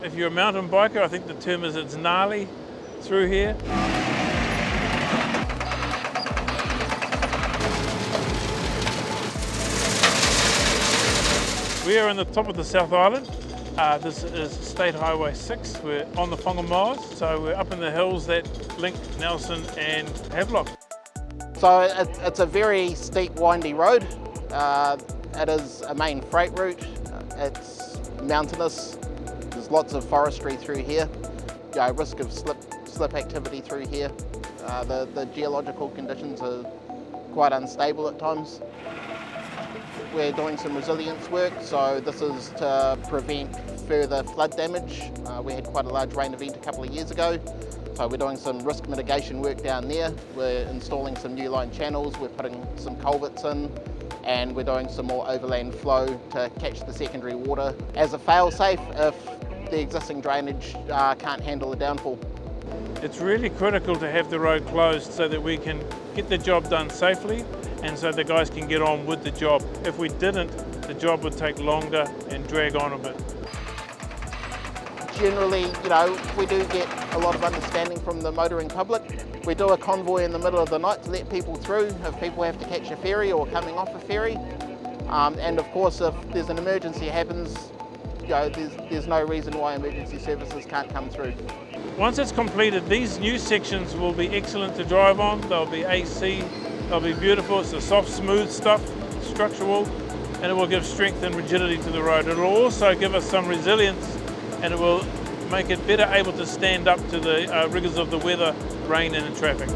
If you're a mountain biker, I think the term is it's gnarly through here. We are on the top of the South Island. This is State Highway 6. We're on the Whangamoa, so we're up in the hills that link Nelson and Havelock. So it's a very steep, windy road. It is a main freight route. It's mountainous. There's lots of forestry through here. Risk of slip activity through here. The geological conditions are quite unstable at times. We're doing some resilience work, so this is to prevent further flood damage. We had quite a large rain event a couple of years ago, so we're doing some risk mitigation work down there. We're installing some new line channels, we're putting some culverts in, and we're doing some more overland flow to catch the secondary water as a fail-safe if the existing drainage can't handle the downfall. It's really critical to have the road closed so that we can get the job done safely and so the guys can get on with the job. If we didn't, the job would take longer and drag on a bit. Generally, we do get a lot of understanding from the motoring public. We do a convoy in the middle of the night to let people through if people have to catch a ferry or coming off a ferry. And of course, if there's an emergency happens, there's no reason why emergency services can't come through. Once it's completed, these new sections will be excellent to drive on. They'll be AC, they'll be beautiful. It's the soft, smooth stuff, structural, and it will give strength and rigidity to the road. It will also give us some resilience, and it will make it better able to stand up to the rigours of the weather, rain and traffic.